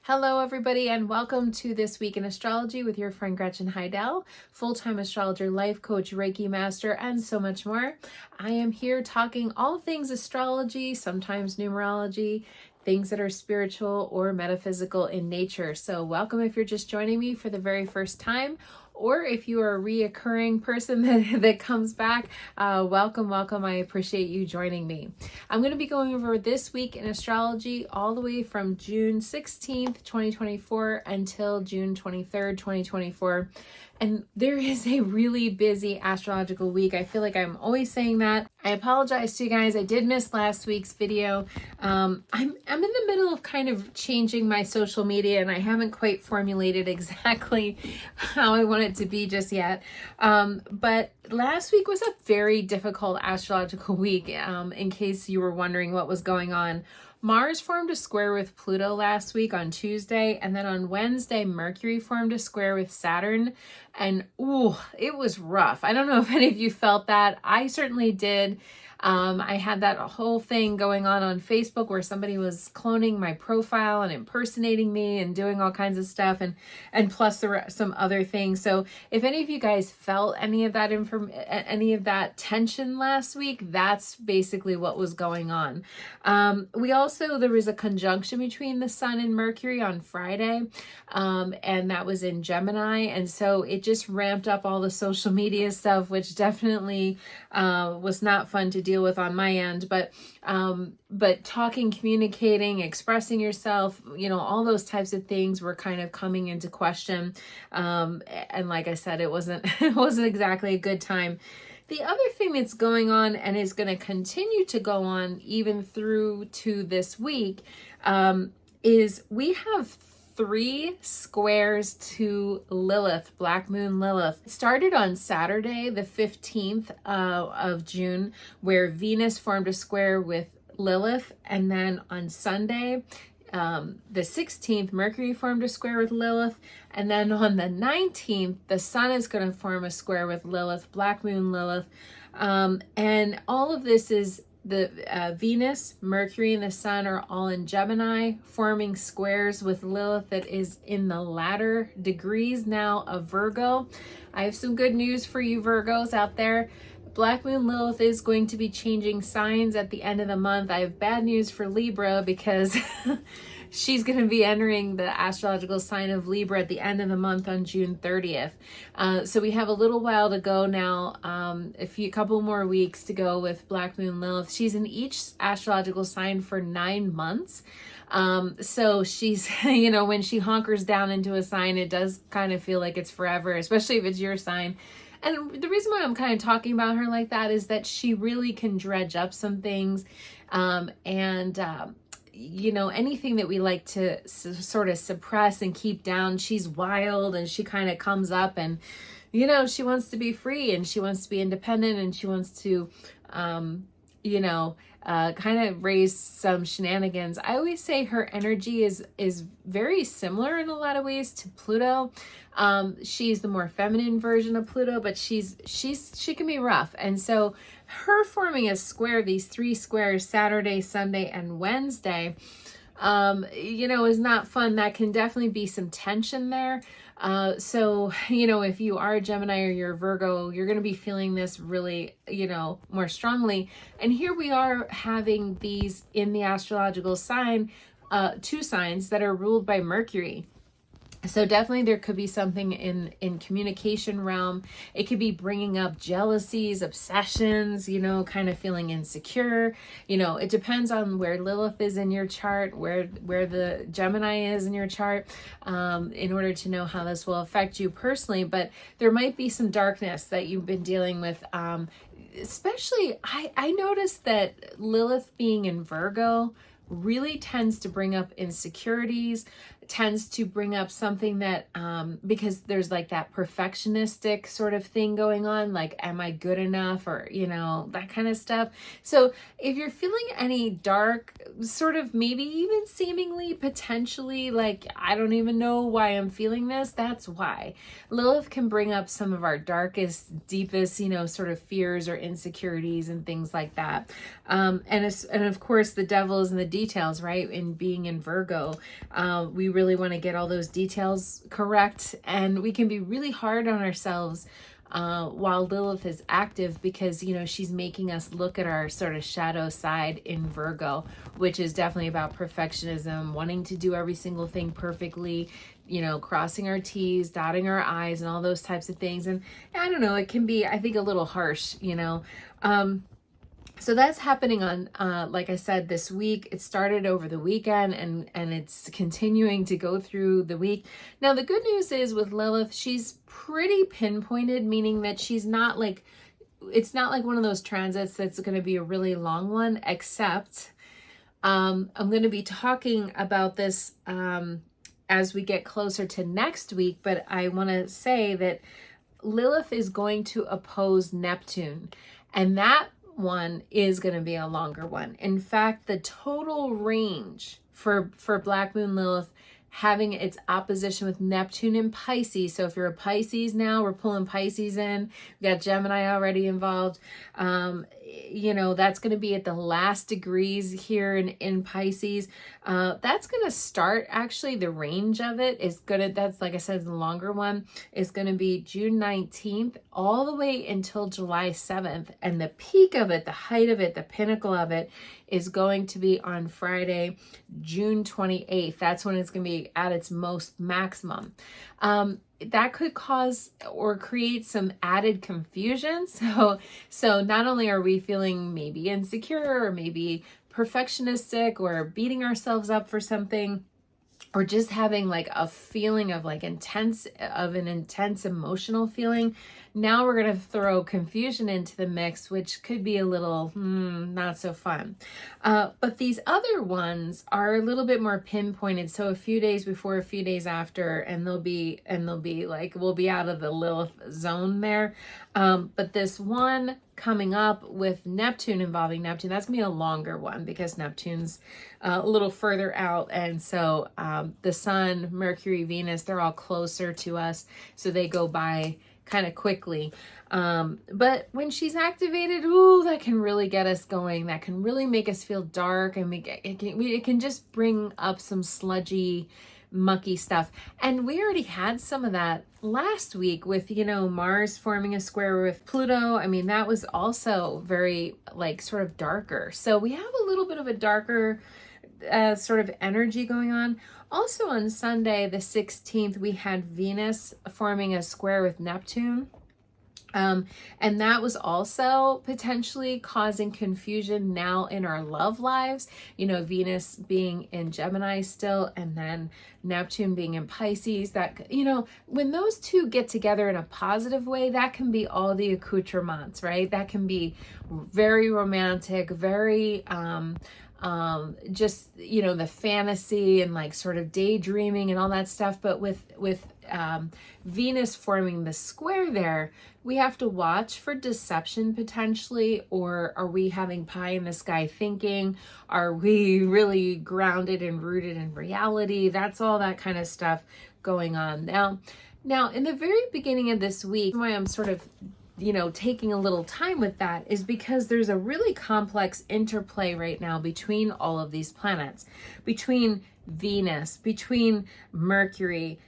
Hello, everybody, and welcome to This Week in Astrology with your friend Gretchen Heidel, full-time astrologer, life coach, Reiki master, and so much more. I am here talking all things astrology, sometimes numerology, things that are spiritual or metaphysical in nature. So welcome if you're just joining me for the very first time, or if you are a reoccurring person that comes back, welcome. I appreciate you joining me. I'm going to be going over this week in astrology all the way from June 16th, 2024 until June 23rd, 2024. And there is a really busy astrological week. I feel like I'm always saying that. I apologize to you guys. I did miss last week's video. I'm in the middle of kind of changing my social media, and I haven't quite formulated exactly how I want it to be just yet. But last week was a very difficult astrological week, in case you were wondering what was going on. Mars formed a square with Pluto last week on Tuesday, and then on Wednesday, Mercury formed a square with Saturn, and it was rough. I don't know if any of you felt that. I certainly did. I had that whole thing going on Facebook where somebody was cloning my profile and impersonating me and doing all kinds of stuff, and plus there were some other things. So if any of you guys felt any of that tension last week, that's basically what was going on. There was a conjunction between the Sun and Mercury on Friday, and that was in Gemini, and so it just ramped up all the social media stuff, which definitely was not fun to deal with on my end. But talking, communicating, expressing yourself, all those types of things were kind of coming into question. And like I said, it wasn't exactly a good time. The other thing that's going on and is going to continue to go on even through to this week, is we have 3 squares to Lilith, Black Moon Lilith. It started on Saturday, the 15th of June, where Venus formed a square with Lilith. And then on Sunday, the 16th, Mercury formed a square with Lilith. And then on the 19th, the Sun is going to form a square with Lilith, Black Moon Lilith. And all of this is the Venus, Mercury, and the Sun are all in Gemini, forming squares with Lilith that is in the latter degrees now of Virgo. I have some good news for you Virgos out there. Black Moon Lilith is going to be changing signs at the end of the month. I have bad news for Libra because she's going to be entering the astrological sign of Libra at the end of the month on June 30th. So we have a little while to go now, a couple more weeks to go with Black Moon Lilith. She's in each astrological sign for 9 months. So she's, when she honkers down into a sign, it does kind of feel like it's forever, especially if it's your sign. And the reason why I'm kind of talking about her like that is that she really can dredge up some things, anything that we like to sort of suppress and keep down, she's wild and she kind of comes up and, she wants to be free and she wants to be independent and she wants to, kind of raise some shenanigans. I always say her energy is very similar in a lot of ways to Pluto. She's the more feminine version of Pluto, but she can be rough. And so her forming a square, these 3 squares, Saturday, Sunday, and Wednesday, is not fun. That can definitely be some tension there. So, if you are a Gemini or you're a Virgo, you're going to be feeling this really, more strongly. And here we are having these in the astrological sign, 2 signs that are ruled by Mercury. So definitely there could be something in communication realm. It could be bringing up jealousies, obsessions, kind of feeling insecure. It depends on where Lilith is in your chart, where the Gemini is in your chart, in order to know how this will affect you personally. But there might be some darkness that you've been dealing with. Especially, I noticed that Lilith being in Virgo really tends to bring up insecurities, tends to bring up something that, because there's like that perfectionistic sort of thing going on, like, am I good enough? Or, that kind of stuff. So if you're feeling any dark, sort of maybe even seemingly potentially like, I don't even know why I'm feeling this, that's why. Lilith can bring up some of our darkest, deepest, sort of fears or insecurities and things like that. And of course the devils and the details, right? In being in Virgo, we really want to get all those details correct, and we can be really hard on ourselves while Lilith is active, because she's making us look at our sort of shadow side in Virgo, which is definitely about perfectionism, wanting to do every single thing perfectly, crossing our T's, dotting our I's, and all those types of things. And I don't know, it can be, I think, a little harsh. So that's happening on, like I said, this week. It started over the weekend, and it's continuing to go through the week. Now, the good news is with Lilith, she's pretty pinpointed, meaning that she's not like, it's not like one of those transits that's going to be a really long one, except I'm going to be talking about this as we get closer to next week. But I want to say that Lilith is going to oppose Neptune, and that one is going to be a longer one. In fact, the total range for Black Moon Lilith having its opposition with Neptune in Pisces. So if you're a Pisces now, we're pulling Pisces in. We got Gemini already involved. That's going to be at the last degrees here in Pisces. That's going to start, actually, the range of it is going to, that's, like I said, the longer one is going to be June 19th all the way until July 7th. And the peak of it, the height of it, the pinnacle of it is going to be on Friday, June 28th. That's when it's going to be at its most maximum. That could cause or create some added confusion. So not only are we feeling maybe insecure or maybe perfectionistic or beating ourselves up for something, or just having like a feeling of like an intense emotional feeling. Now we're going to throw confusion into the mix, which could be a little not so fun. But these other ones are a little bit more pinpointed. So a few days before, a few days after, and they'll be like, we'll be out of the Lilith zone there. But this one coming up with Neptune, involving Neptune, that's gonna be a longer one because Neptune's a little further out. And so the Sun, Mercury, Venus, they're all closer to us. So they go by kind of quickly. But when she's activated, that can really get us going. That can really make us feel dark, and it can just bring up some sludgy, mucky stuff. And we already had some of that last week with, Mars forming a square with Pluto. I mean, that was also very like sort of darker. So we have a little bit of a darker sort of energy going on. Also on Sunday, the 16th, we had Venus forming a square with Neptune. And that was also potentially causing confusion now in our love lives. Venus being in Gemini still, and then Neptune being in Pisces. That, when those two get together in a positive way, that can be all the accoutrements, right? That can be very romantic, very, just the fantasy and like sort of daydreaming and all that stuff. But with Venus forming the square there, we have to watch for deception potentially. Or are we having pie in the sky thinking? Are we really grounded and rooted in reality? That's all that kind of stuff going on now. In the very beginning of this week, why I'm sort of taking a little time with that is because there's a really complex interplay right now between all of these planets, between Venus, between Mercury.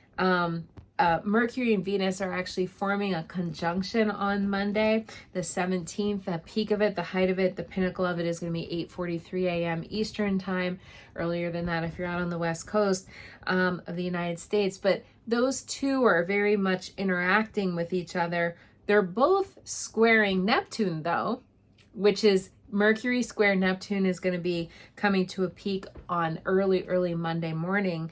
Mercury and Venus are actually forming a conjunction on Monday, the 17th. The peak of it, the height of it, the pinnacle of it is going to be 8:43 a.m. Eastern time, earlier than that if you're out on the West Coast of the United States. But those two are very much interacting with each other. They're both squaring Neptune, though, which is Mercury square Neptune is going to be coming to a peak on early Monday morning.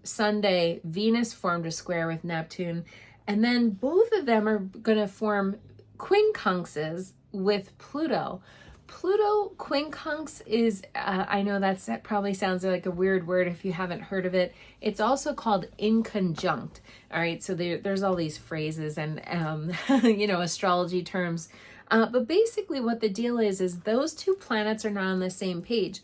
Sunday, Venus formed a square with Neptune. And then both of them are going to form quincunxes with Pluto. Pluto quincunx is, I know that probably sounds like a weird word if you haven't heard of it. It's also called inconjunct. All right, so there's all these phrases and, astrology terms. But basically what the deal is those two planets are not on the same page.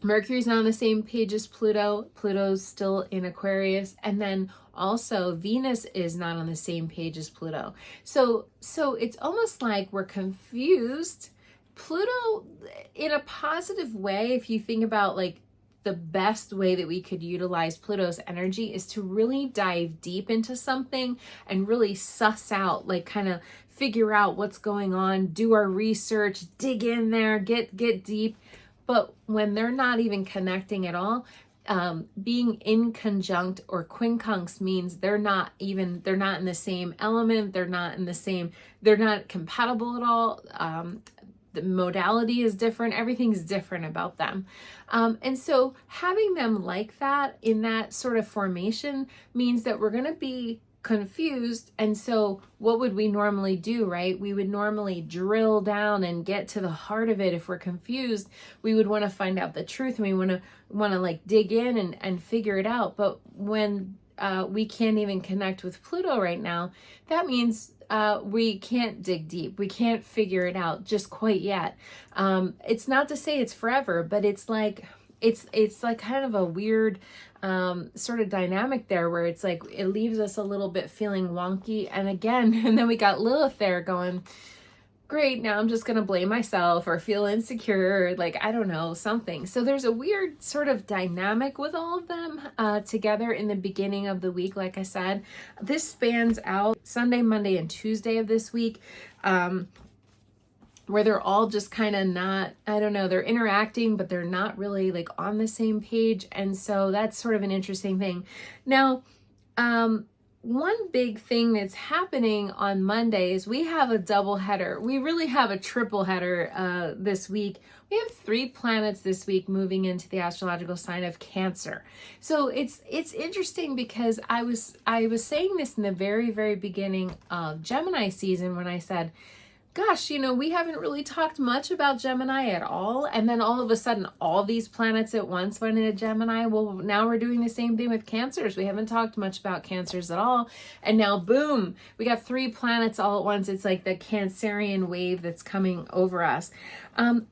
Mercury's not on the same page as Pluto. Pluto's still in Aquarius. And then also Venus is not on the same page as Pluto. So it's almost like we're confused Pluto, in a positive way, if you think about like the best way that we could utilize Pluto's energy is to really dive deep into something and really suss out, like kind of figure out what's going on, do our research, dig in there, get deep. But when they're not even connecting at all, being in conjunct or quincunx means they're not in the same element, they're not compatible at all. The modality is different, everything's different about them. And so having them like that in that sort of formation means that we're going to be confused. And so what would we normally do, right? We would normally drill down and get to the heart of it. If we're confused, we would want to find out the truth, and we want to like dig in and figure it out. But when we can't even connect with Pluto right now, that means we can't dig deep. We can't figure it out just quite yet. It's not to say it's forever, but it's like kind of a weird sort of dynamic there, where it's like it leaves us a little bit feeling wonky. And then we got Lilith there going, great, now I'm just going to blame myself or feel insecure, or like, I don't know, something. So there's a weird sort of dynamic with all of them together in the beginning of the week. Like I said, this spans out Sunday, Monday, and Tuesday of this week, where they're all just kind of not, I don't know, they're interacting, but they're not really like on the same page. And so that's sort of an interesting thing. Now, one big thing that's happening on Mondays, we have a double header. We really have a triple header this week. We have 3 planets this week moving into the astrological sign of Cancer. So it's interesting because I was saying this in the very, very beginning of Gemini season when I said, gosh, we haven't really talked much about Gemini at all. And then all of a sudden, all these planets at once went into Gemini. Well, now we're doing the same thing with Cancers. We haven't talked much about Cancers at all. And now, boom, we got 3 planets all at once. It's like the Cancerian wave that's coming over us.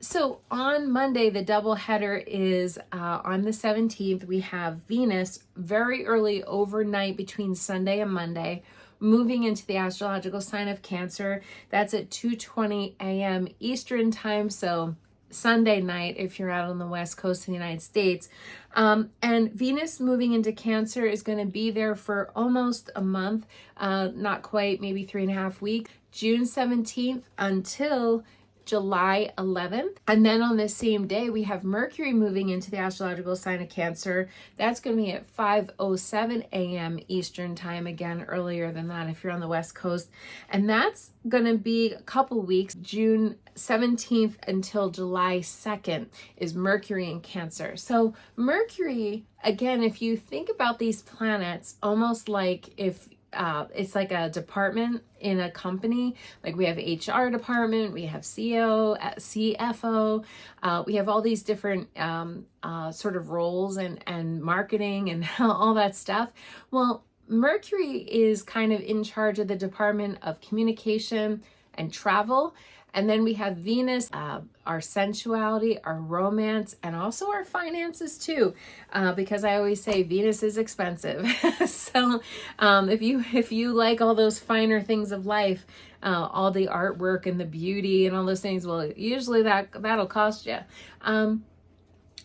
So on Monday, the double header is on the 17th. We have Venus very early overnight between Sunday and Monday, moving into the astrological sign of Cancer. That's at 2:20 a.m. Eastern time, so Sunday night if you're out on the west coast of the United States. And Venus moving into Cancer is going to be there for almost a month, not quite, maybe 3.5 weeks, June 17th until July 11th. And then on this same day, we have Mercury moving into the astrological sign of Cancer. That's going to be at 5:07 a.m. Eastern time, again, earlier than that if you're on the West Coast. And that's going to be a couple weeks, June 17th until July 2nd is Mercury in Cancer. So Mercury, again, if you think about these planets, almost like if it's like a department in a company. Like we have HR department, we have CEO, CFO, we have all these different sort of roles and marketing and all that stuff. Well, Mercury is kind of in charge of the department of communication and travel. And then we have Venus, our sensuality, our romance, and also our finances too, because I always say Venus is expensive. So if you like all those finer things of life, all the artwork and the beauty and all those things, well, usually that'll cost you.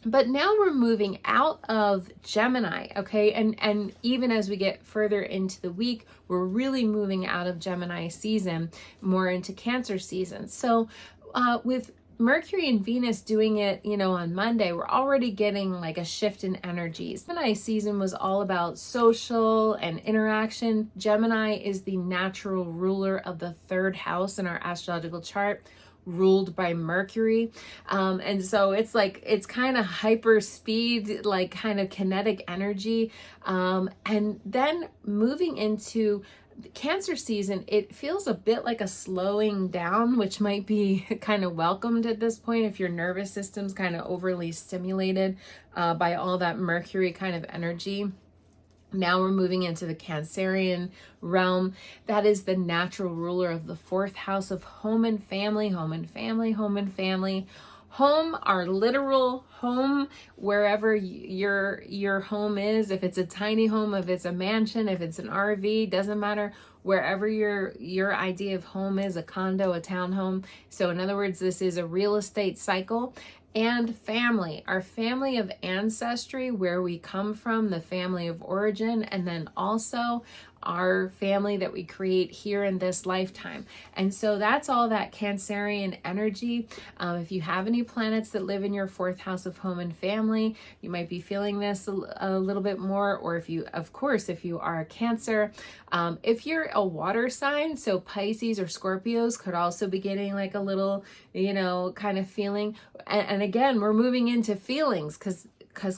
But now we're moving out of Gemini, okay? And even as we get further into the week, we're really moving out of Gemini season, more into Cancer season. So with Mercury and Venus doing it, on Monday, we're already getting like a shift in energies. Gemini season was all about social and interaction. Gemini is the natural ruler of the 3rd house in our astrological chart, ruled by Mercury. And so it's kind of hyper speed, like kind of kinetic energy. And then moving into Cancer season, it feels a bit like a slowing down, which might be kind of welcomed at this point if your nervous system's kind of overly stimulated by all that Mercury kind of energy. Now we're moving into the Cancerian realm. That is the natural ruler of the 4th house of home and family, home and family, home and family. Home, our literal home, wherever your home is. If it's a tiny home, if it's a mansion, if it's an RV, doesn't matter. wherever your idea of home is, a condo, a townhome. So in other words, this is a real estate cycle. And family, our family of ancestry, where we come from, the family of origin, and then also our family that we create here in this lifetime. And so that's all that Cancerian energy. If you have any planets that live in your fourth house of home and family, you might be feeling this a little bit more. Or if you, of course, if you are a Cancer, if you're a water sign, so Pisces or Scorpios could also be getting like a little, kind of feeling. And again, we're moving into feelings because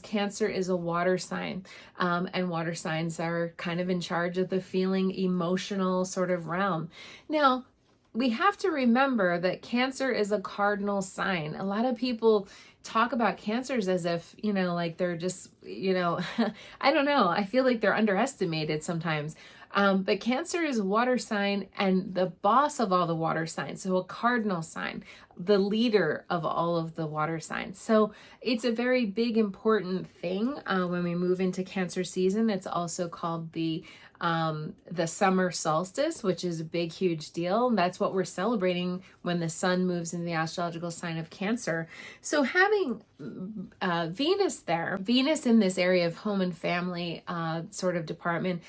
Cancer is a water sign, and water signs are kind of in charge of the feeling, emotional sort of realm. Now, we have to remember that Cancer is a cardinal sign. A lot of people talk about Cancers as if, like they're just, I don't know. I feel like they're underestimated sometimes. But Cancer is a water sign and the boss of all the water signs. So a cardinal sign, the leader of all of the water signs. So it's a very big, important thing when we move into Cancer season. It's also called the summer solstice, which is a big, huge deal. That's what we're celebrating when the sun moves into the astrological sign of Cancer. So having Venus there, Venus in this area of home and family sort of department,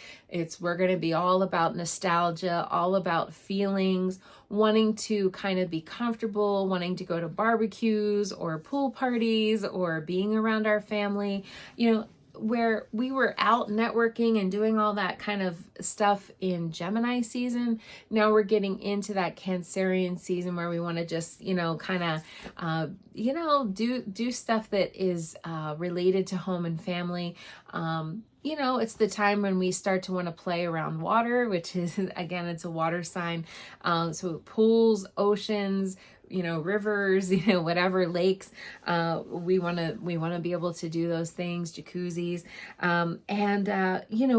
we're going to be all about nostalgia, all about feelings, wanting to kind of be comfortable, wanting to go to barbecues or pool parties or being around our family, where we were out networking and doing all that kind of stuff in Gemini season. Now we're getting into that Cancerian season where we want to just, kind of, do stuff that is related to home and family. It's the time when we start to want to play around water, which is, again, it's a water sign. So pools, oceans, rivers, whatever, lakes, we want to be able to do those things, jacuzzis.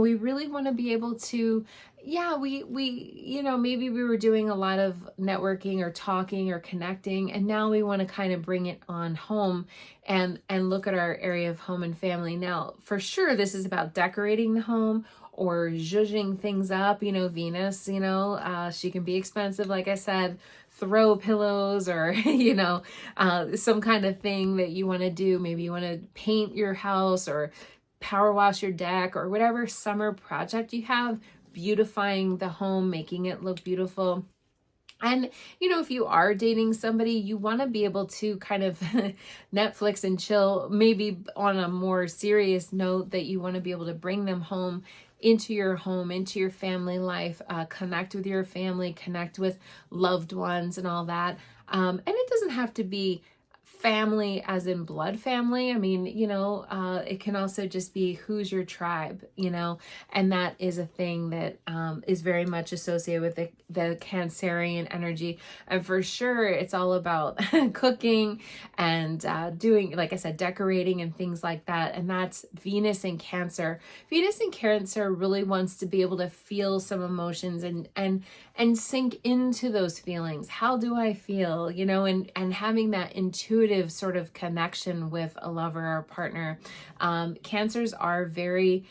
We really want to be able to, maybe we were doing a lot of networking or talking or connecting, and now we want to kind of bring it on home and look at our area of home and family. Now, for sure, this is about decorating the home or zhuzhing things up. Venus, she can be expensive, like I said, throw pillows or, some kind of thing that you want to do. Maybe you want to paint your house or power wash your deck or whatever summer project you have, beautifying the home, making it look beautiful. And, if you are dating somebody, you want to be able to kind of Netflix and chill, maybe on a more serious note, that you want to be able to bring them home, into your home, into your family life, connect with your family, connect with loved ones and all that. And it doesn't have to be family as in blood family. I mean, it can also just be who's your tribe, and that is a thing that is very much associated with the Cancerian energy. And for sure, it's all about cooking and doing, like I said, decorating and things like that. And that's Venus in Cancer. Venus in Cancer really wants to be able to feel some emotions and sink into those feelings. How do I feel? And having that intuitive sort of connection with a lover or partner. Cancers are very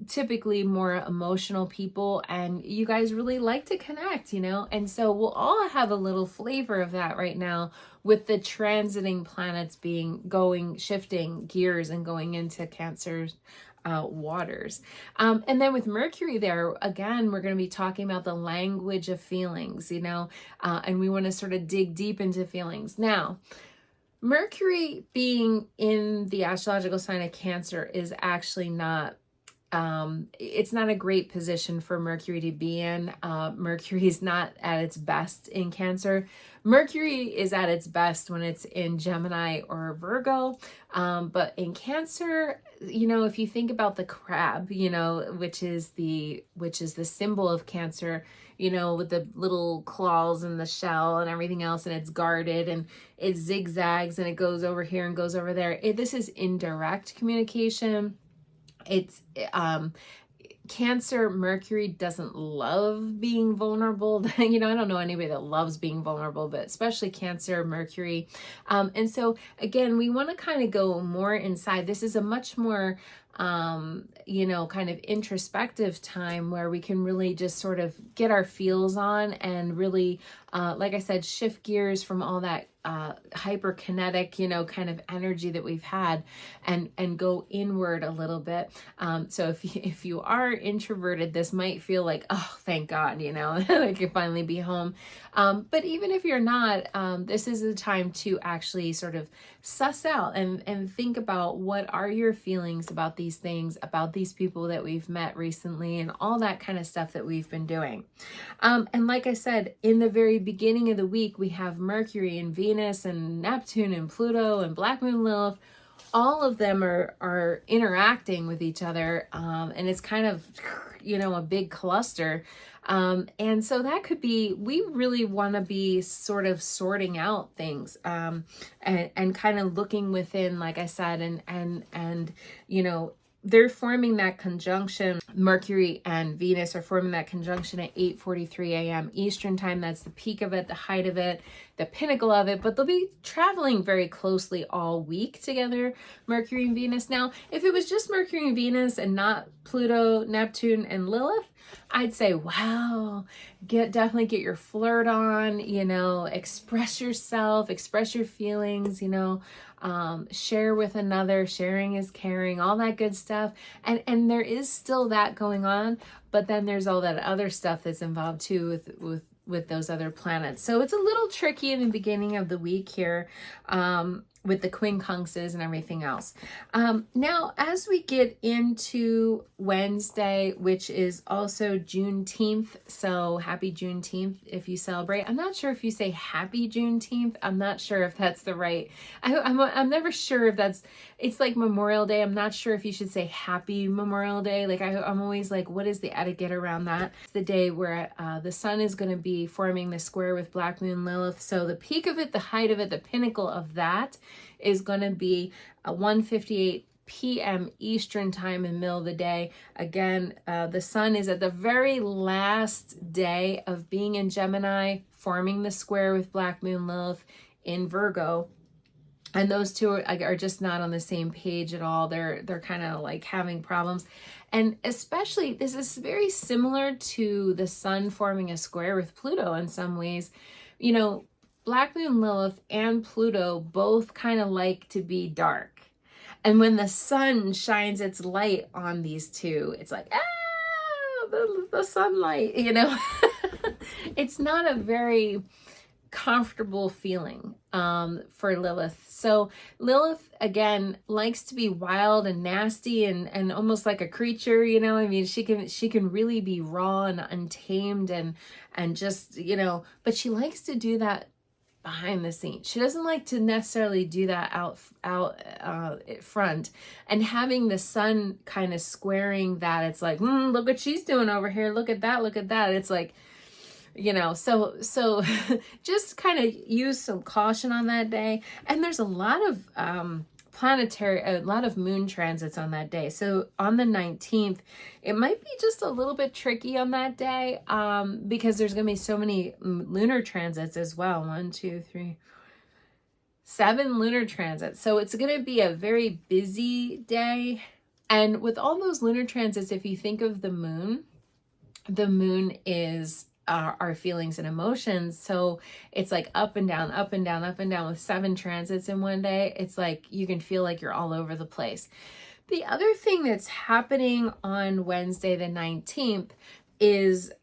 typically more emotional people, and you guys really like to connect, and so we'll all have a little flavor of that right now with the transiting planets shifting gears and going into Cancer's waters. And then with Mercury there, again, we're going to be talking about the language of feelings, and we want to sort of dig deep into feelings. Now, Mercury being in the astrological sign of Cancer is actually not, it's not a great position for Mercury to be in. Mercury is not at its best in Cancer. Mercury is at its best when it's in Gemini or Virgo. But in Cancer, if you think about the crab, which is the symbol of Cancer, with the little claws and the shell and everything else, and it's guarded and it zigzags and it goes over here and goes over there. This is indirect communication. It's Cancer, Mercury doesn't love being vulnerable. I don't know anybody that loves being vulnerable, but especially Cancer, Mercury. And so again, we want to kind of go more inside. This is a much more kind of introspective time where we can really just sort of get our feels on and really, like I said, shift gears from all that hyperkinetic, kind of energy that we've had and go inward a little bit. So if you are introverted, this might feel like, oh, thank God, I can finally be home. But even if you're not, this is the time to actually sort of suss out and think about what are your feelings about these things, about these people that we've met recently, and all that kind of stuff that we've been doing. And like I said, in the very beginning of the week, we have Mercury and Venus and Neptune and Pluto and Black Moon Lilith. All of them are interacting with each other, and it's kind of, a big cluster. And so that could be, we really want to be sort of sorting out things, and kind of looking within, like I said, and they're forming that conjunction. Mercury and Venus are forming that conjunction at 8:43 a.m. Eastern time. That's the peak of it, the height of it, the pinnacle of it, but they'll be traveling very closely all week together, Mercury and Venus. Now, if it was just Mercury and Venus and not Pluto, Neptune, and Lilith, I'd say, wow, definitely get your flirt on, express yourself, express your feelings, share with another. Sharing is caring, all that good stuff. And there is still that going on, but then there's all that other stuff that's involved too with those other planets. So it's a little tricky in the beginning of the week here, with the quincunxes and everything else. Now, as we get into Wednesday, which is also Juneteenth, so happy Juneteenth if you celebrate. I'm not sure if you say happy Juneteenth. I'm not sure if that's the right, I'm never sure if that's, it's like Memorial Day. I'm not sure if you should say happy Memorial Day. Like I'm always like, what is the etiquette around that? It's the day where the sun is going to be forming the square with Black Moon Lilith. So the peak of it, the height of it, the pinnacle of that is going to be 1:58 p.m. Eastern time in the middle of the day. Again, the sun is at the very last day of being in Gemini, forming the square with Black Moon Lilith in Virgo. And those two are just not on the same page at all. They're kind of like having problems. And especially, this is very similar to the sun forming a square with Pluto in some ways. Black Moon Lilith and Pluto both kind of like to be dark. And when the sun shines its light on these two, it's like, the sunlight, It's not a very comfortable feeling for Lilith. So Lilith, again, likes to be wild and nasty and almost like a creature, she can really be raw and untamed and just, but she likes to do that behind the scenes. She doesn't like to necessarily do that out front. And having the sun kind of squaring that, it's like, look what she's doing over here. Look at that. Look at that. It's like, so just kind of use some caution on that day. And there's a lot of a lot of moon transits on that day. So on the 19th, it might be just a little bit tricky on that day, because there's going to be so many lunar transits as well. 7 lunar transits. So it's going to be a very busy day. And with all those lunar transits, if you think of the moon is our feelings and emotions. So it's like up and down, up and down, up and down with 7 transits in one day. It's like you can feel like you're all over the place. The other thing that's happening on Wednesday the 19th is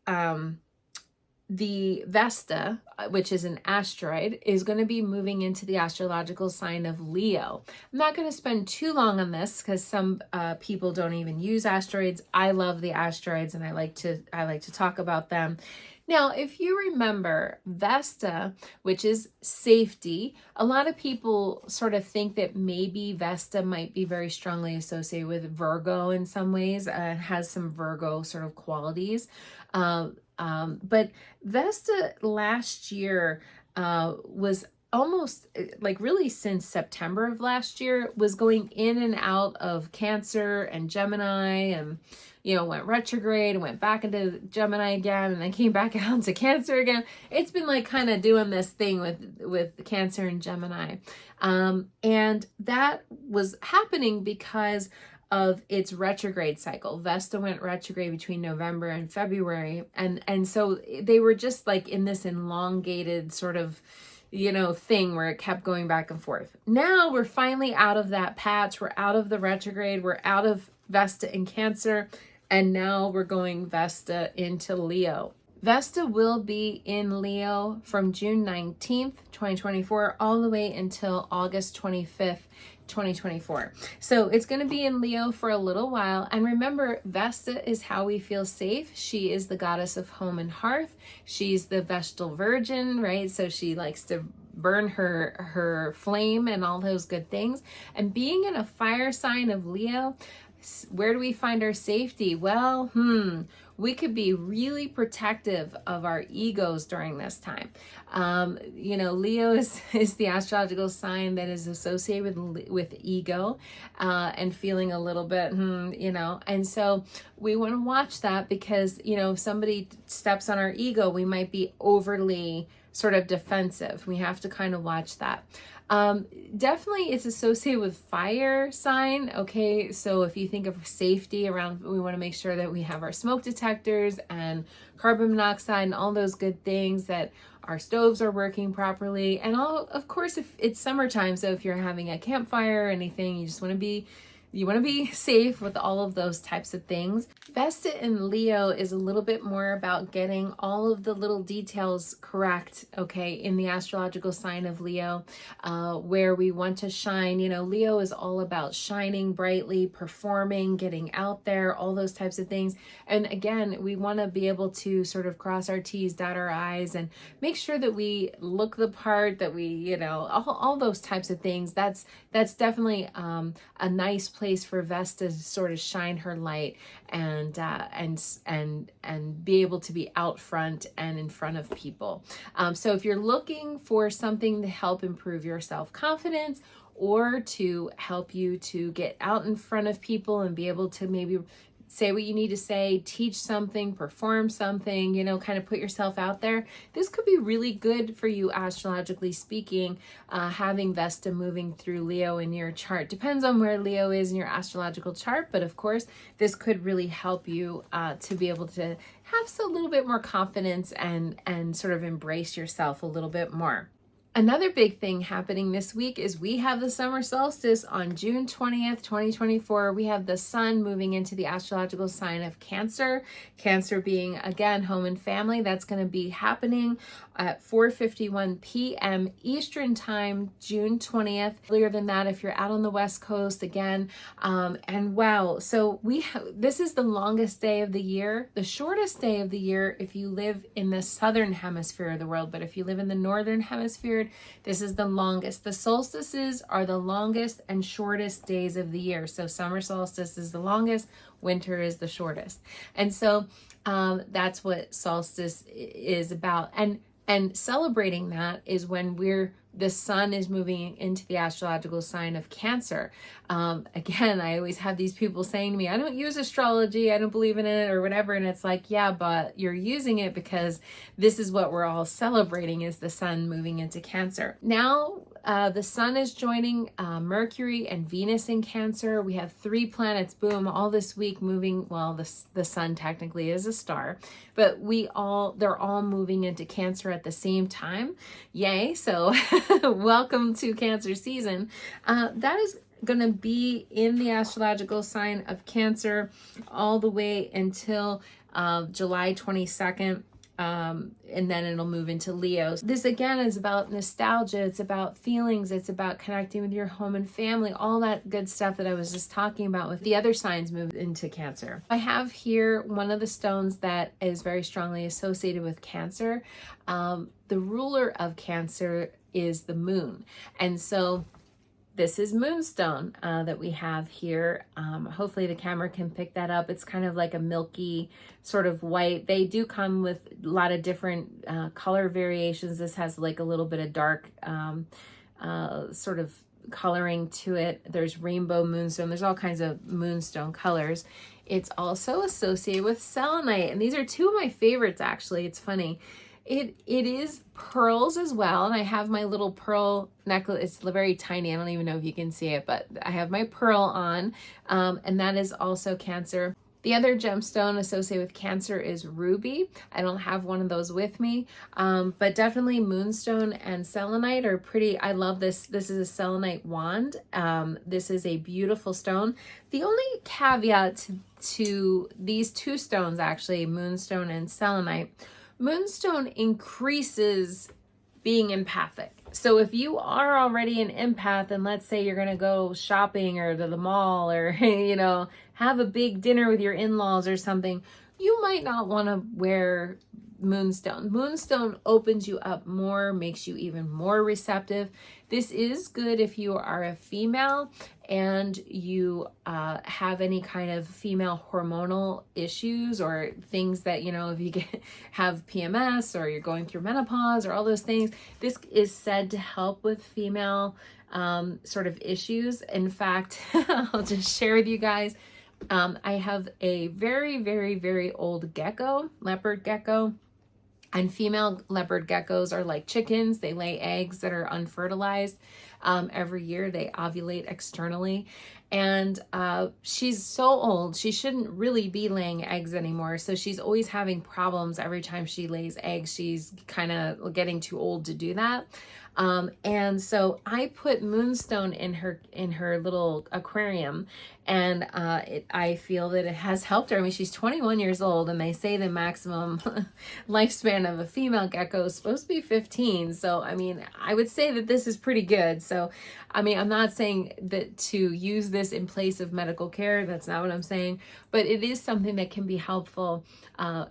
the Vesta, which is an asteroid, is going to be moving into the astrological sign of Leo. I'm not going to spend too long on this because some people don't even use asteroids. I love the asteroids and I like to talk about them. Now, if you remember Vesta, which is safety, a lot of people sort of think that maybe Vesta might be very strongly associated with Virgo in some ways. It has some Virgo sort of qualities. But Vesta last year was almost like really since September of last year, was going in and out of Cancer and Gemini, and went retrograde and went back into Gemini again, and then came back out into Cancer again. It's been like kind of doing this thing with Cancer and Gemini. And that was happening because of its retrograde cycle. Vesta went retrograde between November and February. And so they were just like in this elongated sort of thing where it kept going back and forth. Now we're finally out of that patch. We're out of the retrograde. We're out of Vesta in Cancer. And now we're going Vesta into Leo. Vesta will be in Leo from June 19th, 2024, all the way until August 25th, 2024. So it's going to be in Leo for a little while. And remember, Vesta is how we feel safe. She is the goddess of home and hearth. She's the Vestal Virgin, right? So she likes to burn her flame and all those good things. And being in a fire sign of Leo, where do we find our safety? Well, we could be really protective of our egos during this time. Leo is the astrological sign that is associated with ego and feeling a little bit, and so we want to watch that because, if somebody steps on our ego, we might be overly sort of defensive. We have to kind of watch that. Definitely it's associated with fire sign. Okay. So if you think of safety around, we want to make sure that we have our smoke detectors and carbon monoxide and all those good things, that our stoves are working properly. And of course, if it's summertime, so if you're having a campfire or anything, you want to be safe with all of those types of things. Vesta in Leo is a little bit more about getting all of the little details correct, okay, in the astrological sign of Leo, where we want to shine. Leo is all about shining brightly, performing, getting out there, all those types of things. And again, we want to be able to sort of cross our T's, dot our I's, and make sure that we look the part, that we, all those types of things. That's definitely a nice place for Vesta to sort of shine her light and be able to be out front and in front of people. So if you're looking for something to help improve your self-confidence, or to help you to get out in front of people and be able to maybe say what you need to say, teach something, perform something, kind of put yourself out there, this could be really good for you astrologically speaking, having Vesta moving through Leo in your chart. Depends on where Leo is in your astrological chart, but of course, this could really help you to be able to have a little bit more confidence and sort of embrace yourself a little bit more. Another big thing happening this week is we have the summer solstice on June 20th, 2024. We have the sun moving into the astrological sign of Cancer. Cancer being, again, home and family. That's going to be happening at 4:51 p.m. Eastern Time, June 20th. Earlier than that, if you're out on the West Coast, again. And wow, so this is the longest day of the year, the shortest day of the year if you live in the southern hemisphere of the world. But if you live in the northern hemisphere, this is the longest. The solstices are the longest and shortest days of the year. So summer solstice is the longest, winter is the shortest. And so that's what solstice is about. And celebrating that is when the sun is moving into the astrological sign of Cancer. Again, I always have these people saying to me, I don't use astrology, I don't believe in it or whatever. And it's like, yeah, but you're using it because this is what we're all celebrating, is the sun moving into Cancer. Now, the sun is joining Mercury and Venus in Cancer. We have 3 planets, boom, all this week moving. Well, the sun technically is a star, but they're all moving into Cancer at the same time. Yay. So welcome to Cancer season. That is going to be in the astrological sign of Cancer all the way until July 22nd. And then it'll move into Leo. This again is about nostalgia. It's about feelings. It's about connecting with your home and family, all that good stuff that I was just talking about with the other signs move into Cancer. I have here one of the stones that is very strongly associated with Cancer. The ruler of Cancer is the moon. And so this is moonstone that we have here. Hopefully the camera can pick that up. It's kind of like a milky sort of white. They do come with a lot of different color variations. This has like a little bit of dark sort of coloring to it. There's rainbow moonstone. There's all kinds of moonstone colors. It's also associated with selenite, and these are two of my favorites actually. It's funny. It is pearls as well, and I have my little pearl necklace. It's very tiny. I don't even know if you can see it, but I have my pearl on, and that is also Cancer. The other gemstone associated with Cancer is ruby. I don't have one of those with me, but definitely moonstone and selenite are pretty. I love this. This is a selenite wand. This is a beautiful stone. The only caveat to these two stones, actually, moonstone and selenite, moonstone increases being empathic. So if you are already an empath, and let's say you're going to go shopping or to the mall or, you know, have a big dinner with your in-laws or something, you might not want to wear moonstone. Moonstone opens you up more, makes you even more receptive. This is good if you are a female and you have any kind of female hormonal issues or things that, you know, if you have PMS or you're going through menopause or all those things. This is said to help with female sort of issues. In fact, I'll just share with you guys, I have a very, very, very old gecko, leopard gecko. And female leopard geckos are like chickens. They lay eggs that are unfertilized. Every year they ovulate externally. And she's so old, she shouldn't really be laying eggs anymore. So she's always having problems every time she lays eggs. She's kind of getting too old to do that. And so I put moonstone in her little aquarium, and I feel that it has helped her. I mean, she's 21 years old, and they say the maximum lifespan of a female gecko is supposed to be 15. So, I mean, I would say that this is pretty good. So, I mean, I'm not saying that to use this in place of medical care. That's not what I'm saying. But it is something that can be helpful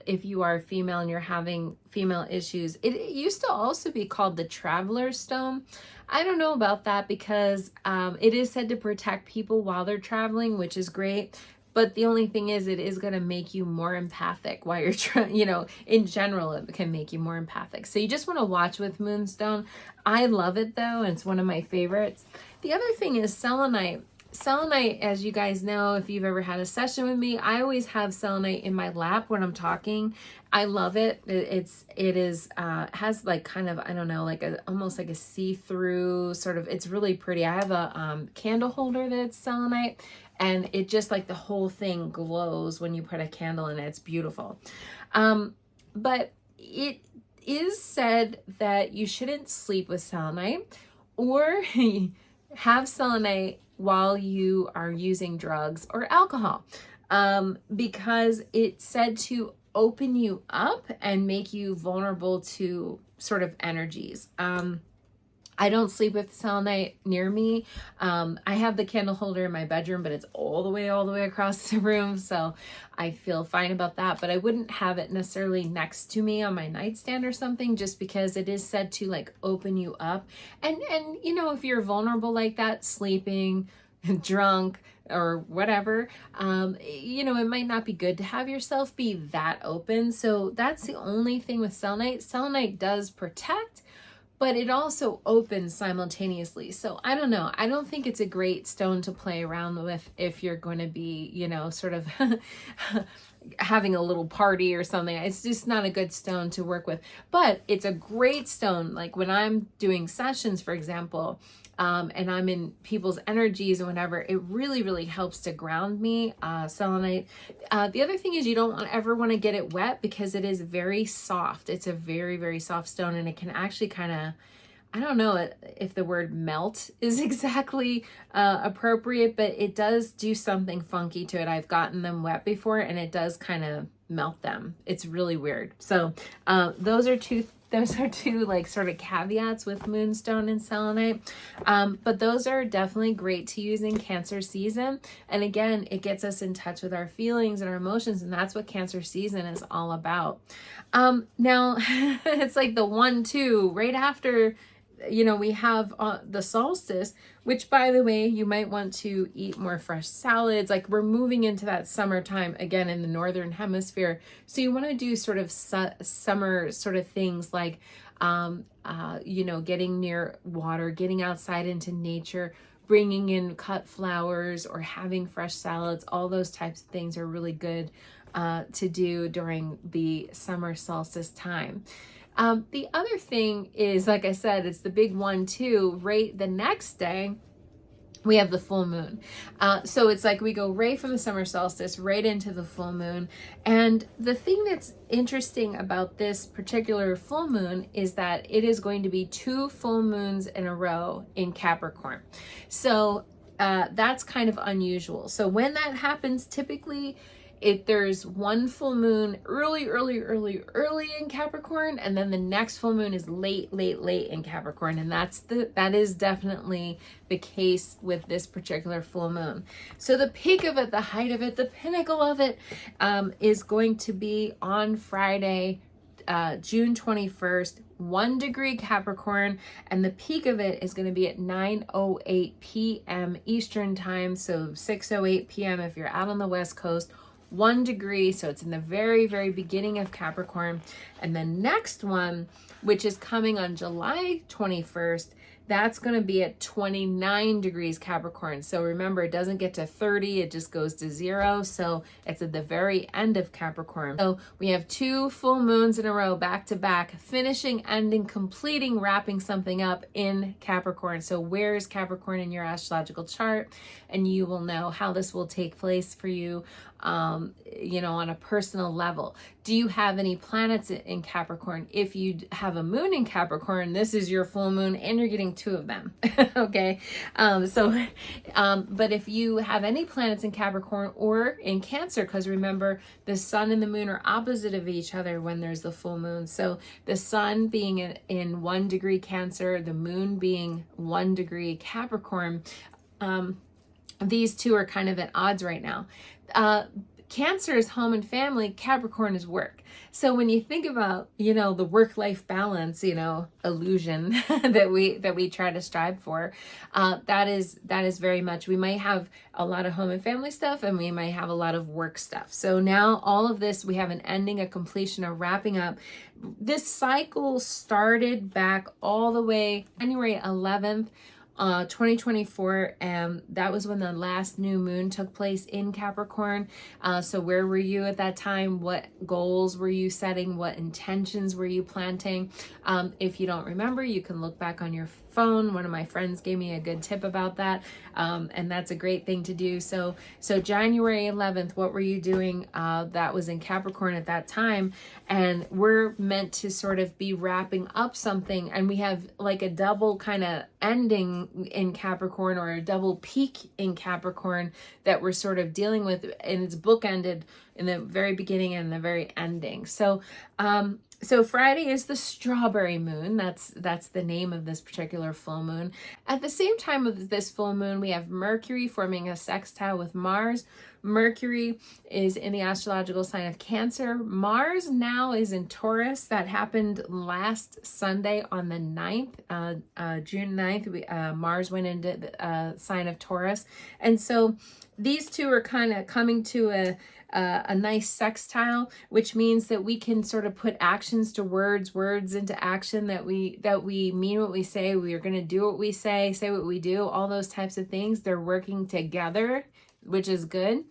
if you are female and you're having female issues. It used to also be called the Traveler's Stone. I don't know about that because it is said to protect people while they're traveling, which is great. But the only thing is, it is going to make you more empathic while you're trying, you know, in general, it can make you more empathic. So you just want to watch with moonstone. I love it though. And it's one of my favorites. The other thing is selenite. Selenite, as you guys know, if you've ever had a session with me, I always have selenite in my lap when I'm talking. I love it. It has like kind of, I don't know, like almost like a see-through sort of, it's really pretty. I have a candle holder that's selenite, and it just like the whole thing glows when you put a candle in it. It's beautiful. But it is said that you shouldn't sleep with selenite or have selenite while you are using drugs or alcohol, because it's said to open you up and make you vulnerable to sort of energies. I don't sleep with selenite near me. I have the candle holder in my bedroom, but it's all the way across the room. So I feel fine about that, but I wouldn't have it necessarily next to me on my nightstand or something, just because it is said to like open you up. And you know, if you're vulnerable like that, sleeping, drunk, or whatever, you know, it might not be good to have yourself be that open. So that's the only thing with selenite. Selenite does protect, but it also opens simultaneously. So I don't know. I don't think it's a great stone to play around with if you're going to be, you know, sort of having a little party or something. It's just not a good stone to work with. But it's a great stone. Like when I'm doing sessions, for example, and I'm in people's energies and whatever, it really, really helps to ground me, selenite. The other thing is you don't ever want to get it wet because it is very soft. It's a very, very soft stone, and it can actually kind of, I don't know if the word melt is exactly appropriate, but it does do something funky to it. I've gotten them wet before, and it does kind of melt them. It's really weird. So those are two like sort of caveats with moonstone and selenite. But those are definitely great to use in Cancer season. And again, it gets us in touch with our feelings and our emotions. And that's what Cancer season is all about. Now it's like the 1-2 right after we have the solstice, which, by the way, you might want to eat more fresh salads. Like, we're moving into that summertime again in the northern hemisphere. So you want to do sort of summer sort of things like, getting near water, getting outside into nature, bringing in cut flowers or having fresh salads. All those types of things are really good to do during the summer solstice time. The other thing is, like I said, it's the big one too. Right the next day, we have the full moon. So it's like we go right from the summer solstice right into the full moon. And the thing that's interesting about this particular full moon is that it is going to be 2 full moons in a row in Capricorn. So that's kind of unusual. So when that happens, typically there's one full moon early in Capricorn, and then the next full moon is late in Capricorn. And that is definitely the case with this particular full moon. So the peak of it, the height of it, the pinnacle of it is going to be on Friday, June 21st, 1 degree Capricorn, and the peak of it is going to be at 9:08 p.m. Eastern time, so 6:08 p.m. if you're out on the West Coast. 1 degree, so it's in the very beginning of Capricorn. And the next one, which is coming on July 21st, that's going to be at 29 degrees Capricorn. So remember, it doesn't get to 30, it just goes to 0. So it's at the very end of Capricorn. So we have 2 full moons in a row, back to back, finishing, ending, completing, wrapping something up in Capricorn. So where's Capricorn in your astrological chart? And you will know how this will take place for you, on a personal level. Do you have any planets in Capricorn? If you have a moon in Capricorn, this is your full moon and you're getting 2 of them. Okay. But if you have any planets in Capricorn or in Cancer, because remember, the sun and the moon are opposite of each other when there's the full moon. So the sun being in 1 degree Cancer, the moon being 1 degree Capricorn, these two are kind of at odds right now. Cancer is home and family, Capricorn is work. So when you think about, the work-life balance, illusion that we try to strive for, that is very much, we might have a lot of home and family stuff and we might have a lot of work stuff. So now all of this, we have an ending, a completion, a wrapping up. This cycle started back all the way January 11th, 2024, and that was when the last new moon took place in Capricorn. So where were you at that time? What goals were you setting? What intentions were you planting? If you don't remember, you can look back on your phone. One of my friends gave me a good tip about that, and that's a great thing to do. So January 11th, what were you doing? That was in Capricorn at that time, and we're meant to sort of be wrapping up something, and we have like a double kind of ending in Capricorn, or a double peak in Capricorn that we're sort of dealing with, and it's bookended in the very beginning and the very ending. So Friday is the strawberry moon. That's the name of this particular full moon. At the same time of this full moon, we have Mercury forming a sextile with Mars. Mercury is in the astrological sign of Cancer. Mars now is in Taurus. That happened last Sunday on the 9th, June 9th. Mars went into the sign of Taurus. And so these two are kind of coming to a nice sextile, which means that we can sort of put actions to words into action, that we mean what we say, we are going to do what we say what we do, all those types of things. They're working together, which is good.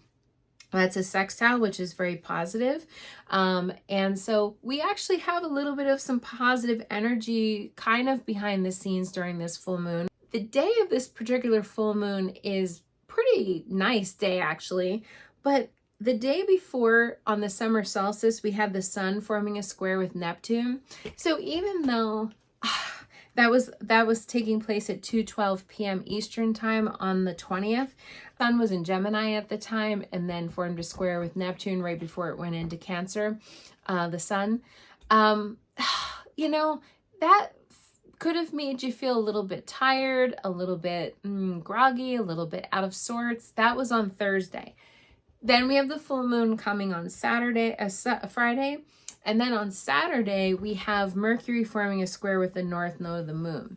That's a sextile, which is very positive. And so we actually have a little bit of some positive energy kind of behind the scenes during this full moon. The day of this particular full moon is pretty nice day, actually, but the day before, on the summer solstice, we had the sun forming a square with Neptune. So even though that was taking place at 2:12 p.m. Eastern time on the 20th, sun was in Gemini at the time and then formed a square with Neptune right before it went into Cancer, the sun. That could have made you feel a little bit tired, a little bit groggy, a little bit out of sorts. That was on Thursday. Then we have the full moon coming on Friday, And then on Saturday, we have Mercury forming a square with the north node of the moon.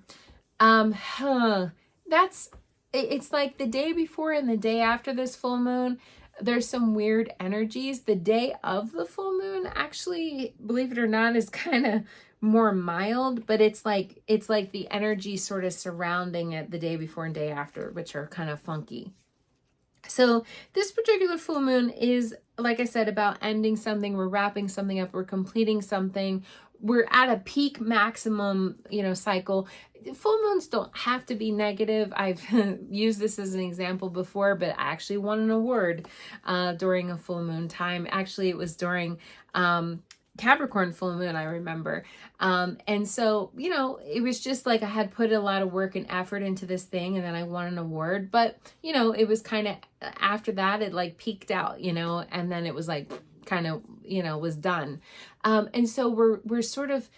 That's, it's like the day before and the day after this full moon, there's some weird energies. The day of the full moon, actually, believe it or not, is kind of more mild, but it's like the energy sort of surrounding it the day before and day after, which are kind of funky. So this particular full moon is, like I said, about ending something. We're wrapping something up. We're completing something. We're at a peak maximum, cycle. Full moons don't have to be negative. I've used this as an example before, but I actually won an award during a full moon time. Actually, it was during Capricorn full moon, I remember. And so, it was just like I had put a lot of work and effort into this thing, and then I won an award. But, it was kind of after that, it like peaked out, and then it was like kind of, was done. And so we're sort of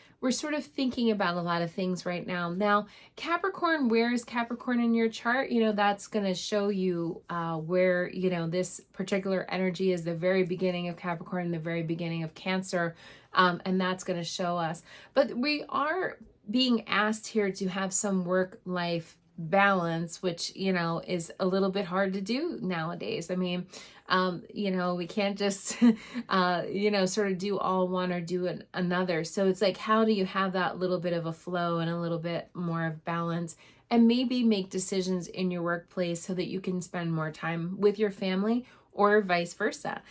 thinking about a lot of things right now. Now, Capricorn, where is Capricorn in your chart? That's going to show you where, this particular energy is the very beginning of Capricorn, the very beginning of Cancer. And that's going to show us. But we are being asked here to have some work-life balance, which, is a little bit hard to do nowadays. I mean, we can't just, sort of do all one or do another. So it's like, how do you have that little bit of a flow and a little bit more of balance, and maybe make decisions in your workplace so that you can spend more time with your family, or vice versa.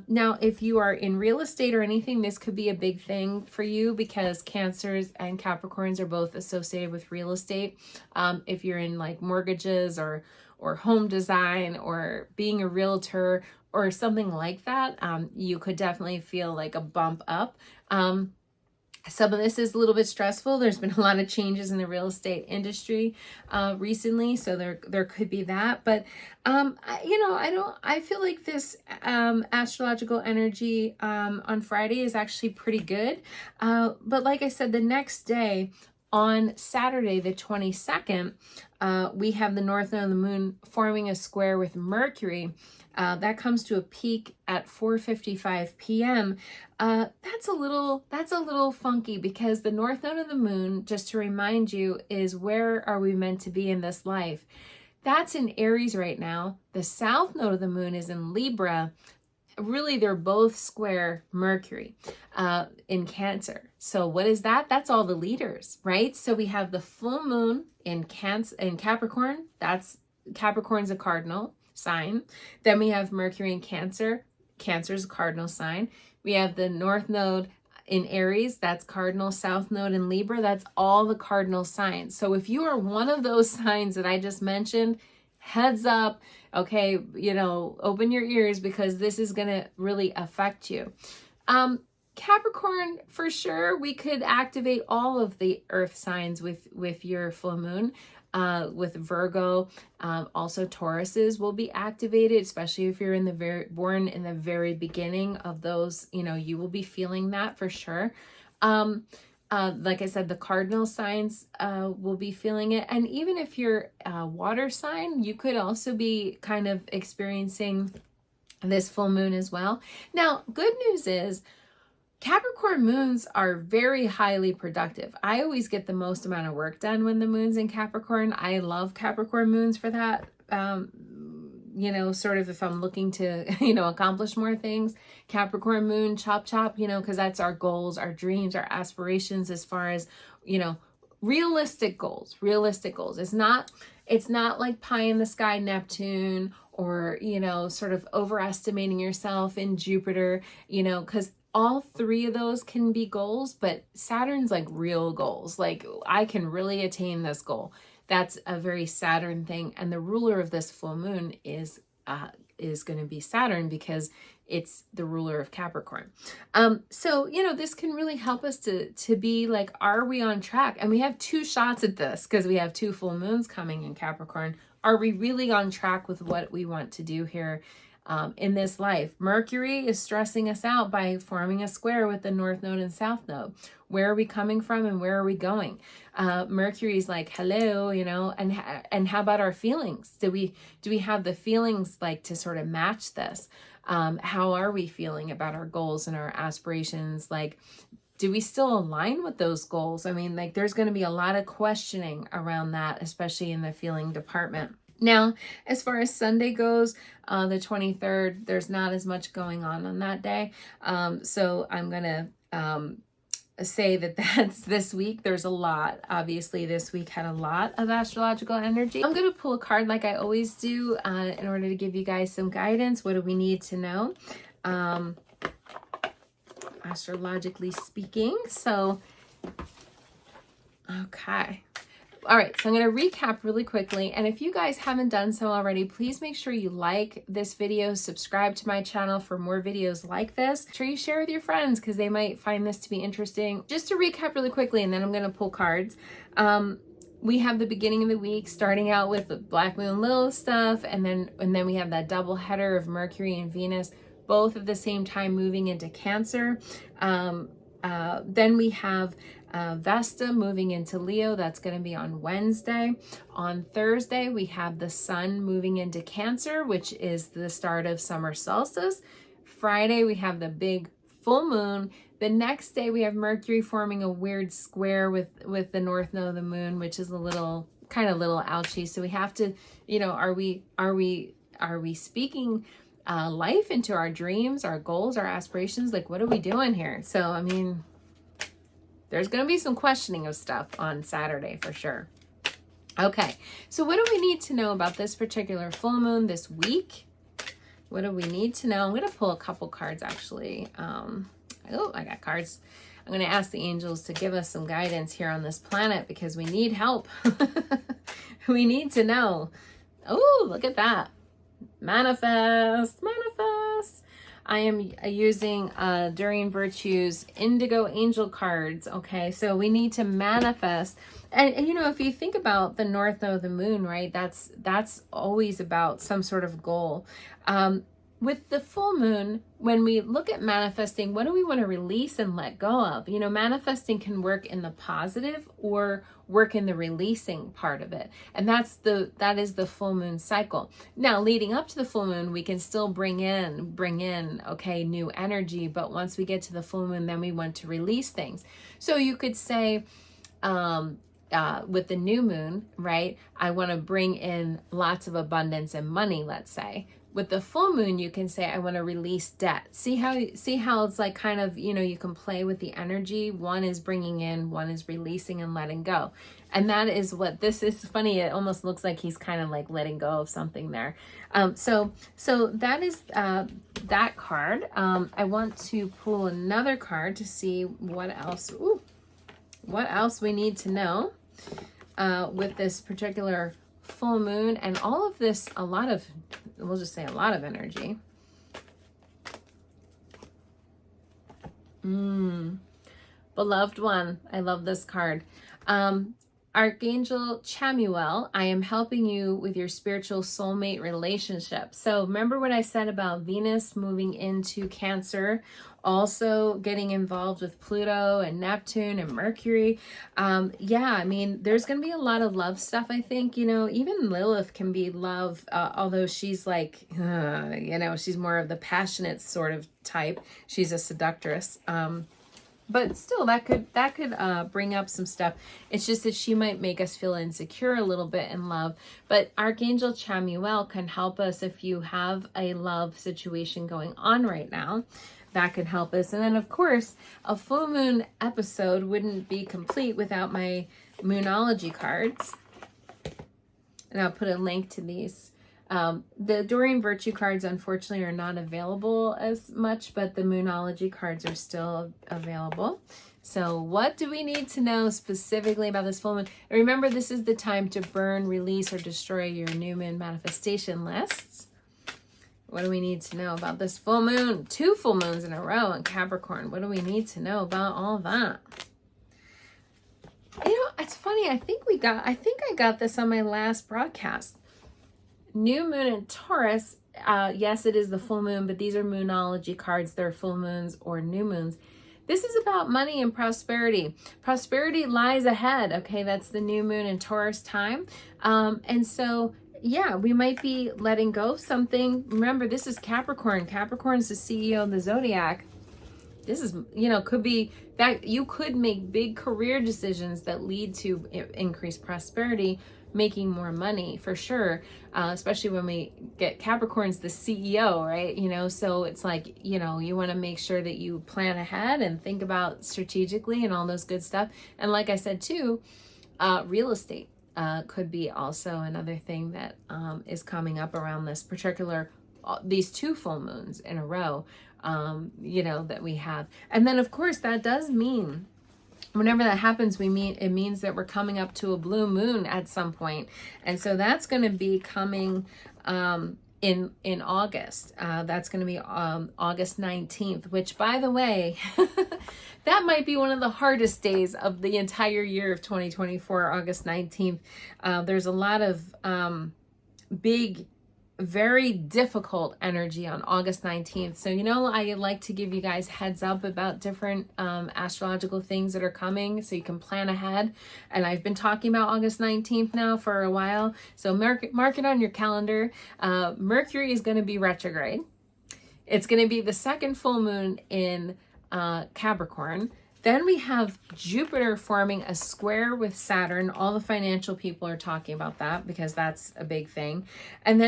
Now, if you are in real estate or anything, this could be a big thing for you, because Cancers and Capricorns are both associated with real estate. If you're in like mortgages or home design or being a realtor or something like that, you could definitely feel like a bump up. Some of this is a little bit stressful. There's been a lot of changes in the real estate industry recently, so there could be that. But I feel like this astrological energy on Friday is actually pretty good. But like I said, the next day, on Saturday, the 22nd, we have the north node of the moon forming a square with Mercury. That comes to a peak at 4:55 p.m. That's a little funky, because the north node of the moon, just to remind you, is where are we meant to be in this life. That's in Aries right now. The south node of the moon is in Libra. Really, they're both square Mercury in Cancer. So what is that? That's all the leaders, right? So we have the full moon in Capricorn. That's Capricorn's a cardinal sign. Then we have Mercury in Cancer. Cancer's a cardinal sign. We have the north node in Aries. That's cardinal. South node in Libra. That's all the cardinal signs. So if you are one of those signs that I just mentioned, heads up, okay, open your ears, because this is going to really affect you. Capricorn, for sure, we could activate all of the earth signs with your full moon. With Virgo, also Tauruses will be activated, especially if you're born in the very beginning of those. You will be feeling that for sure. Like I said, the cardinal signs will be feeling it. And even if you're a water sign, you could also be kind of experiencing this full moon as well. Now, good news is Capricorn moons are very highly productive. I always get the most amount of work done when the moon's in Capricorn. I love Capricorn moons for that. Sort of if I'm looking to, accomplish more things, Capricorn moon, chop, because that's our goals, our dreams, our aspirations, as far as, realistic goals. It's not like pie in the sky Neptune, or, sort of overestimating yourself in Jupiter, because all three of those can be goals, but Saturn's like real goals. Like, I can really attain this goal. That's a very Saturn thing. And the ruler of this full moon is going to be Saturn, because it's the ruler of Capricorn. So, this can really help us to be like, are we on track? And we have two shots at this, because we have two full moons coming in Capricorn. Are we really on track with what we want to do here in this life? Mercury is stressing us out by forming a square with the north node and south node. Where are we coming from and where are we going? Mercury's like, hello, and how about our feelings? Do we have the feelings like to sort of match this? How are we feeling about our goals and our aspirations? Like, do we still align with those goals? I mean, like, there's going to be a lot of questioning around that, especially in the feeling department. Now, as far as Sunday goes, the 23rd, there's not as much going on that day. So I'm going to say that that's this week. There's a lot. Obviously, this week had a lot of astrological energy. I'm going to pull a card like I always do in order to give you guys some guidance. What do we need to know? Astrologically speaking. So, okay. All right, so I'm going to recap really quickly. And if you guys haven't done so already, please make sure you like this video, subscribe to my channel for more videos like this. Make sure you share with your friends because they might find this to be interesting. Just to recap really quickly, and then I'm going to pull cards. We have the beginning of the week starting out with the Black Moon Lilith stuff, and then we have that double header of Mercury and Venus, both at the same time moving into Cancer. Then we have Vesta moving into Leo. That's going to be on Wednesday. On Thursday, we have the Sun moving into Cancer, which is the start of summer solstice. Friday, we have the big full moon. The next day, we have Mercury forming a weird square with the north node of the moon, which is a little ouchy. So we have to, are we speaking life into our dreams, our goals, our aspirations? Like, what are we doing here? So, I mean, there's going to be some questioning of stuff on Saturday for sure. Okay, so what do we need to know about this particular full moon this week? What do we need to know? I'm going to pull a couple cards actually. I got cards. I'm going to ask the angels to give us some guidance here on this planet because we need help. We need to know. Oh, look at that. Manifest, manifest. I am using Doreen Virtue's Indigo Angel cards. Okay, so we need to manifest. And if you think about the north node of the moon, right, that's always about some sort of goal. With the full moon, when we look at manifesting, what do we want to release and let go of? Manifesting can work in the positive or work in the releasing part of it. And that is the full moon cycle. Now, leading up to the full moon, we can still bring in, okay, new energy. But once we get to the full moon, then we want to release things. So you could say, with the new moon, right, I want to bring in lots of abundance and money, let's say. With the full moon, you can say, I want to release debt. See how it's like kind of, you can play with the energy. One is bringing in, one is releasing and letting go. And that is what this is. Funny. It almost looks like he's kind of like letting go of something there. So that is that card. I want to pull another card to see what else we need to know with this particular full moon and all of this. We'll just say a lot of energy. Beloved one. I love this card. Archangel Chamuel, I am helping you with your spiritual soulmate relationship. So remember what I said about Venus moving into Cancer, also getting involved with Pluto and Neptune and Mercury. I mean, there's going to be a lot of love stuff, I think. Even Lilith can be love, although she's like, she's more of the passionate sort of type. She's a seductress. But still, that could bring up some stuff. It's just that she might make us feel insecure a little bit in love. But Archangel Chamuel can help us if you have a love situation going on right now. That can help us. And then, of course, a full moon episode wouldn't be complete without my Moonology cards. And I'll put a link to these. The Doreen Virtue cards, unfortunately, are not available as much, but the Moonology cards are still available. So what do we need to know specifically about this full moon? And remember, this is the time to burn, release, or destroy your new moon manifestation lists. What do we need to know about this full moon? 2 full moons in a row in Capricorn. What do we need to know about all that? It's funny. I think I got this on my last broadcast. New moon in Taurus, yes, it is the full moon, but these are Moonology cards. They're full moons or new moons. This is about money and prosperity. Prosperity lies ahead, okay? That's the new moon in Taurus time. And so, yeah, we might be letting go of something. Remember, this is Capricorn. Capricorn's the CEO of the zodiac. This is, could be that you could make big career decisions that lead to increased prosperity, making more money for sure. Especially when we get Capricorn's the CEO, right? So it's like, you want to make sure that you plan ahead and think about strategically and all those good stuff. And like I said too, real estate could be also another thing that is coming up around this particular, these two full moons in a row, that we have. And then of course that does mean whenever that happens, it means that we're coming up to a blue moon at some point. And so that's going to be coming in August. That's going to be August 19th, which, by the way, that might be one of the hardest days of the entire year of 2024, August 19th. There's a lot of big, very difficult energy on August 19th. So, I like to give you guys heads up about different astrological things that are coming so you can plan ahead. And I've been talking about August 19th now for a while. So mark it on your calendar. Mercury is going to be retrograde. It's going to be the second full moon in Capricorn. Then we have Jupiter forming a square with Saturn. All the financial people are talking about that because that's a big thing. And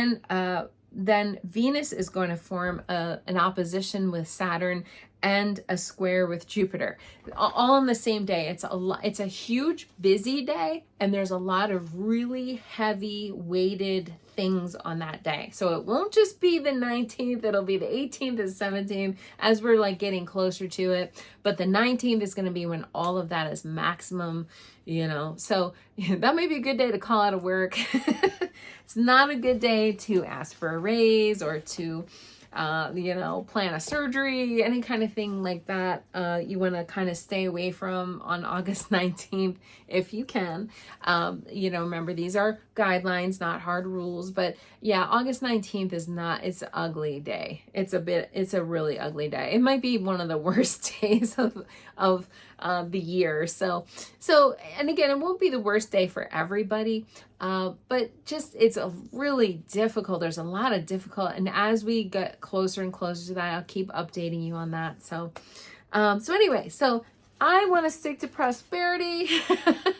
then Venus is going to form an opposition with Saturn and a square with Jupiter, all on the same day. It's a huge, busy day, and there's a lot of really heavy weighted things on that day. So it won't just be the 19th, it'll be the 18th and 17th as we're like getting closer to it. But the 19th is going to be when all of that is maximum, So that may be a good day to call out of work. It's not a good day to ask for a raise or to plan a surgery, any kind of thing like that. You want to kind of stay away from on August 19th if you can. Remember, these are guidelines, not hard rules, but yeah, August 19th it's an ugly day. It's a really ugly day. It might be one of the worst days of the year. So, and again, it won't be the worst day for everybody, but just, it's a really difficult, there's a lot of difficult, and as we get closer and closer to that, I'll keep updating you on that. So anyway, I want to stick to prosperity,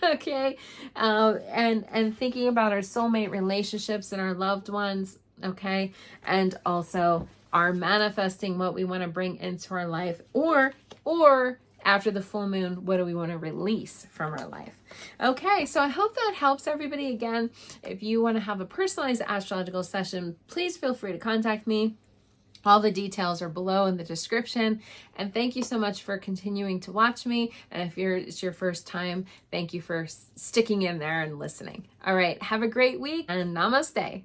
okay, and thinking about our soulmate relationships and our loved ones, okay, and also our manifesting what we want to bring into our life, or after the full moon, what do we want to release from our life? Okay, so I hope that helps everybody. Again, if you want to have a personalized astrological session, please feel free to contact me. All the details are below in the description. And thank you so much for continuing to watch me. And if it's your first time, thank you for sticking in there and listening. All right, have a great week and namaste.